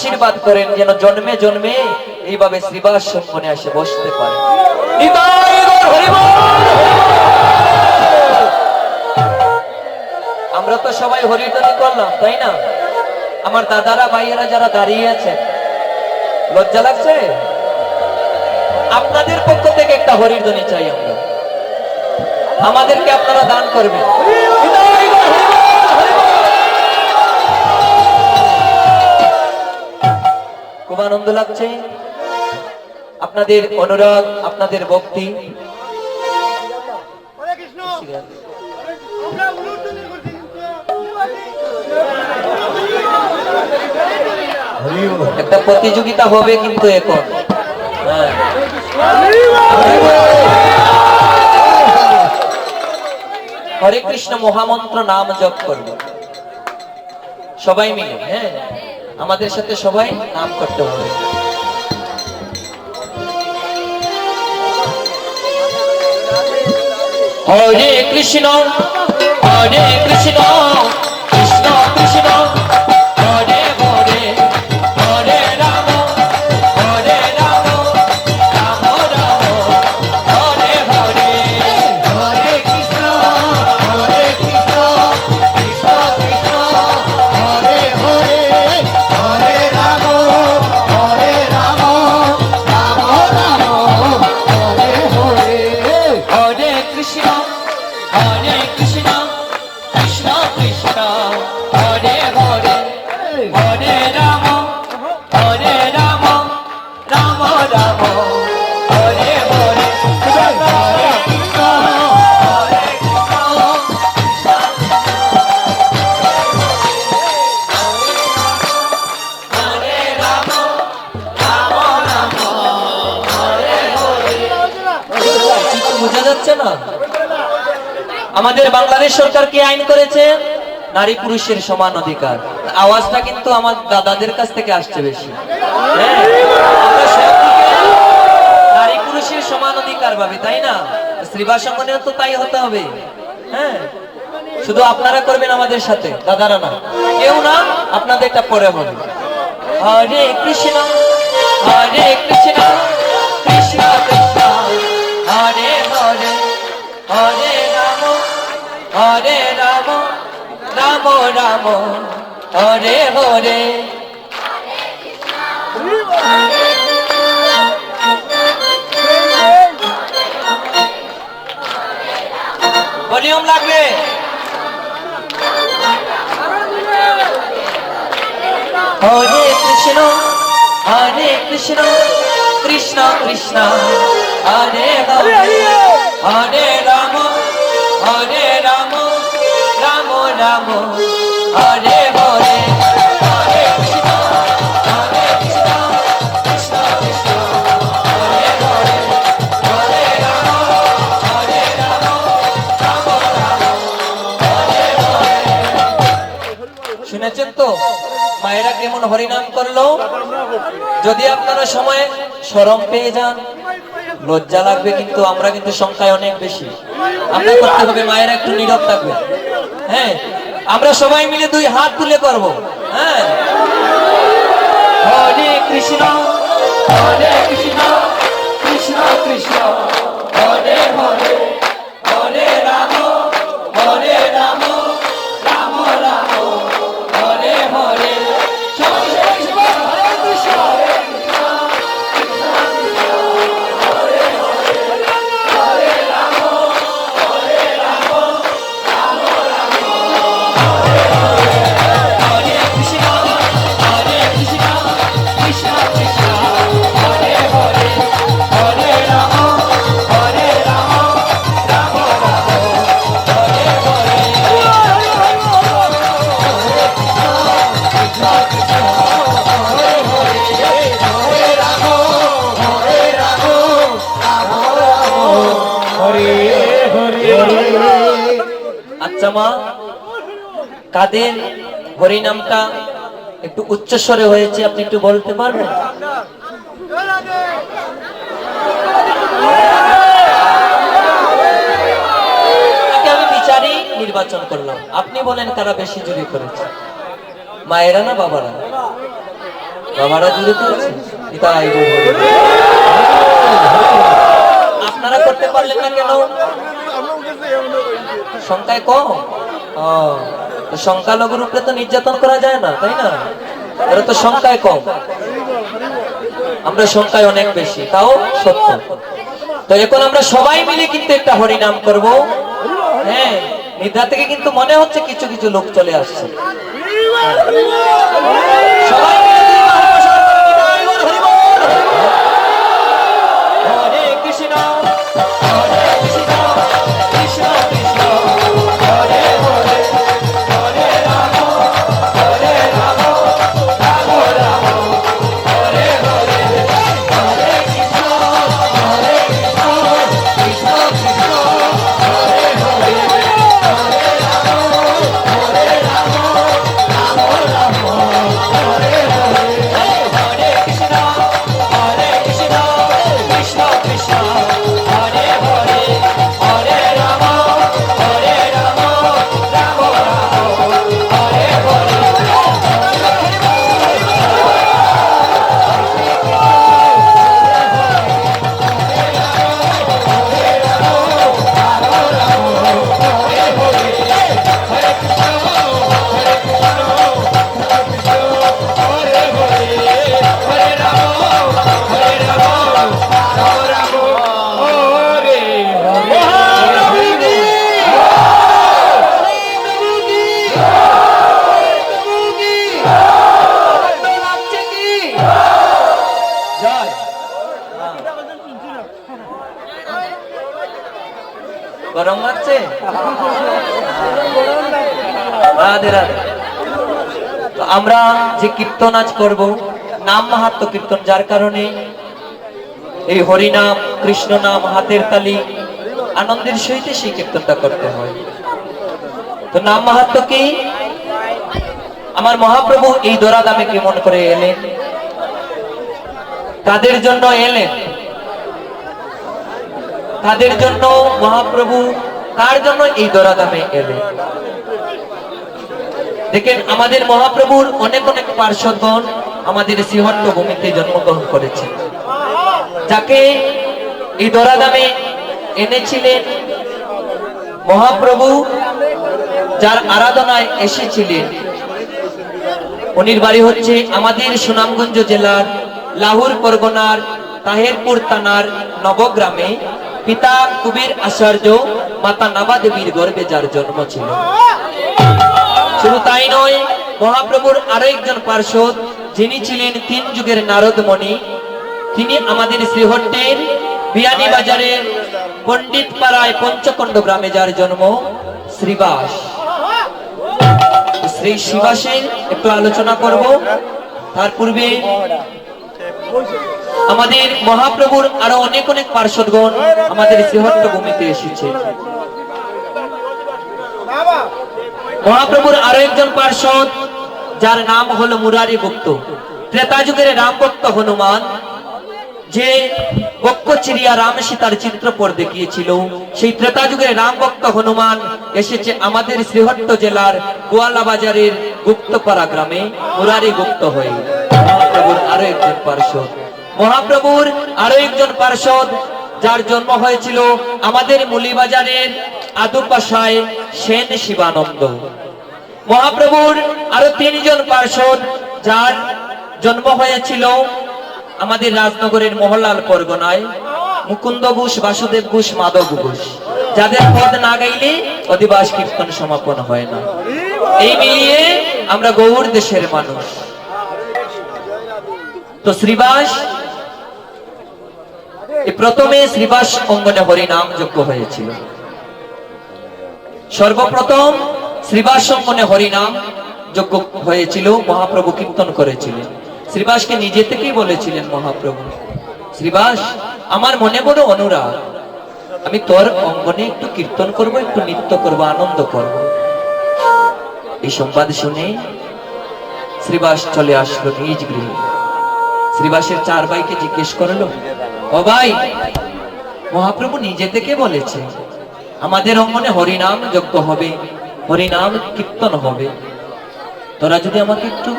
আশীর্বাদ করেন যেন জন্মে জন্মে এইভাবে শ্রীবাস সঙ্গনে এসে বসতে পারে। আমরা তো সবাই হরিধ্বনি করলাম, তাই না? আমার দাদারা ভাইয়েরা যারা দাঁড়িয়ে আছেন, লজ্জা লাগছে? আপনাদের পক্ষ থেকে একটা হরিধ্বনি চাই আমরা, আমাদেরকে আপনারা দান করবেন। খুব আনন্দ লাগছে আপনাদের অনুরাগ, আপনাদের ভক্তি। একটা প্রতিযোগিতা হবে কিন্তু এখন। হরে কৃষ্ণ মহামন্ত্র নাম জপ করবে সবাই মিলে। হ্যাঁ, আমাদের সাথে সবাই নাম করতে হবে। হরে কৃষ্ণ হরে কৃষ্ণ কৃষ্ণ কৃষ্ণ হরে হরে হরে রাম হরে রাম রাম রাম হরে হরে হরে কৃষ্ণ কৃষ্ণ কৃষ্ণ হরে হরে হরে রাম রাম রাম হরে হরে হরে কৃষ্ণ কৃষ্ণ কৃষ্ণ কৃষ্ণ হরে হরে হরে রাম রাম রাম হরে হরে হরে কৃষ্ণ হরে রাম রাম হরে হরে। বোঝা যাচ্ছে না? আমাদের বাংলাদেশ সরকার কি আইন করেছে? নারী পুরুষের সমান অধিকার। আওয়াজটা কিন্তু আমার দাদাদের কাছ থেকে আসছে বেশি। নারী পুরুষের সমান অধিকার পাবে, তাই না? শ্রীবাস সঙ্গনেও তো তাই হতে হবে। হ্যাঁ, শুধু আপনারা করবেন আমাদের সাথে, দাদারা না, কেউ না, আপনাদের একটা পরে হবে। হরে কৃষ্ণ কৃষ্ণ কৃষ্ণ হরে হরে হরে রাম রাম রাম হরে হরে। ভলিউম লাগবে। হরে কৃষ্ণ কৃষ্ণ কৃষ্ণ হরে হরে হরে রাম রাম রাম হরে হরে হরে কৃষ্ণ কৃষ্ণ কৃষ্ণ হরে হরে হরে রাম রাম হরে হরে। শুনেছেন তো মায়েরা কেমন হরিনাম করলো? যদি আপনারা সময় শরম পেয়ে যান, লজ্জা লাগবে, কিন্তু আমরা কিন্তু সংখ্যায় অনেক বেশি। আমরা করতে হবে, মায়েরা একটু নীরব থাকবে। হ্যাঁ, আমরা সবাই মিলে দুই হাত তুলে করব। হ্যাঁ, হরে কৃষ্ণ কৃষ্ণ কৃষ্ণ হরে হরে হরে রাম রাম রাম হরে হরে। আচ্ছা মা, কাদের হরিনামটা একটু উচ্চস্বরে হয়েছে, আপনি একটু বলতে পারবেন? আমি বিচারই নির্বাচন করলাম, আপনি বলেন কারা বেশি জুরি করেছে, মায়েরা না বাবারা? বাবারা জুড়ে তুলছে তাই আপনারা করতে পারলেন না কেন? সংখ্যায় কম। তো সংখ্যালঘুর উপরে তো নির্যাতন করা যায় না, তাই না? এরা তো সংখ্যায় কম, আমরা সংখ্যায় অনেক বেশি, তাও সত্য। তো এখন আমরা সবাই মিলে কিন্তু একটা হরিনাম করব। হ্যাঁ, নিদ্রা থেকে কিন্তু মনে হচ্ছে কিছু কিছু লোক চলে আসছে। সবাই মিলে হরে কৃষ্ণ হরে কৃষ্ণ কৃষ্ণ কৃষ্ণ হরে হরে হরে রাম হরে রাম রাম রাম হরে হরে হরে কৃষ্ণ হরে কৃষ্ণ কৃষ্ণ কৃষ্ণ হরে হরে হরে রাম হরে রাম রাম রাম হরে হরে হরে কৃষ্ণ হরে কৃষ্ণ কৃষ্ণ কৃষ্ণ হরে হরে হরে রাম হরে রাম রাম রাম হরে হরে। গরম লাগছে? রাধে রাধে। তো আমরা যে কীর্তন আজ করব, নাম মাহাত্ম্য কীর্তন, যার কারণে এই হরিনাম কৃষ্ণ নাম হাতের তালি আনন্দের সহিত সেই কীর্তনটা করতে হয়। তো নাম মাহাত্ম্য কি? আমার মহাপ্রভু এই দোরাদামে কেমন করে এলেন, তাদের জন্য এলেন, তাদের জন্য মহাপ্রভু তার জন্য এই দোরাদামে এলেন। দেখেন, আমাদের মহাপ্রভুর অনেক অনেক পার্শ্বদগণ আমাদের শ্রীহট্ট ভূমিতে জন্মগ্রহণ করেছে, যাকে এই দোরাদামে এনেছিলেন মহাপ্রভু, যার আরাধনায় এসেছিলেন। উনির বাড়ি হচ্ছে আমাদের সুনামগঞ্জ জেলার লাহুর পরগনার তাহেরপুর থানার নবগ্রামে। পিতা কুবের আচার্য, মাতা নাবা দেবীর গর্ভে যার জন্ম ছিল। শুধু তাই নয়, মহাপ্রভুর আরো একজন পার্ষদ, যিনি ছিলেন 3 যুগের নারদ মণি, তিনি আমাদের শ্রীহট্টের বিয়ানী বাজারের পণ্ডিত পাড়ায় পঞ্চকণ্ড গ্রামে যার জন্ম, শ্রীবাস। শ্রী শ্রীবাসের একটু আলোচনা করব। তার পূর্বে আমাদের মহাপ্রভুর আরো অনেক অনেক পার্শ্বদগণ আমাদের শ্রীহট্ট ভূমিতে এসেছে। মহাপ্রভুর আরো একজন পার্শ্বদ, যার নাম হলো মুরারি গুপ্ত। ত্রেতা যুগের রাম ভক্ত হনুমান, যে বক্ষ চিরিয়া রাম সীতার চিত্রপট দেখিয়েছিল, সেই ত্রেতা যুগের রাম ভক্ত হনুমান এসেছে আমাদের শ্রীহট্ট জেলার গোয়ালা বাজারের গুপ্তপাড়া গ্রামে মুরারি গুপ্ত হয়ে। মহাপ্রভুর আরো একজন পার্শ্বদ, মহাপ্রভুর আরো একজন পার্শ্বদ, যার জন্ম হয়েছিল আমাদের মুলিবাজারের আদুপাশায় সেন শিবানন্দ। মহাপ্রভুর আরো 3 জন পার্শ্বদ, যার জন্ম হয়েছিল আমাদের রাজনগরের মহলাল পরগনায় মুকুন্দ ঘোষ, বাসুদেব ঘোষ, মাধব ঘোষ, যাদের পদ না গাইলে অধিবাস কীর্তন সমাপন হয় না। এই মিলিয়ে আমরা গৌর দেশের মানুষ। তো শ্রীবাস, প্রথমে শ্রীবাস অঙ্গনে হরিনাম যজ্ঞ হয়েছিল। সর্বপ্রথম শ্রীবাস অঙ্গনে হরিনাম যজ্ঞ হয়েছিল, মহাপ্রভু কীর্তন করেছিলেন। শ্রীবাসকে নিজে থেকেই বলেছিলেন মহাপ্রভু, শ্রীবাস, আমার মনে বড় অনুরাগ, আমি তোর অঙ্গনে একটু কীর্তন করব, একটু নৃত্য করব, আনন্দ করব। এই সংবাদ শুনে শ্রীবাস চলে আসলো নিজ গৃহে। শ্রীবাসের 4 ভাইকে জিজ্ঞেস করলো, ও ভাই, মহাপ্রভু নিজে থেকে বলেছে আমাদের অঙ্গনে হরিনাম যজ্ঞ হবে, হরিনাম কীর্তন হবে, তোরা যদি আমাকে একটু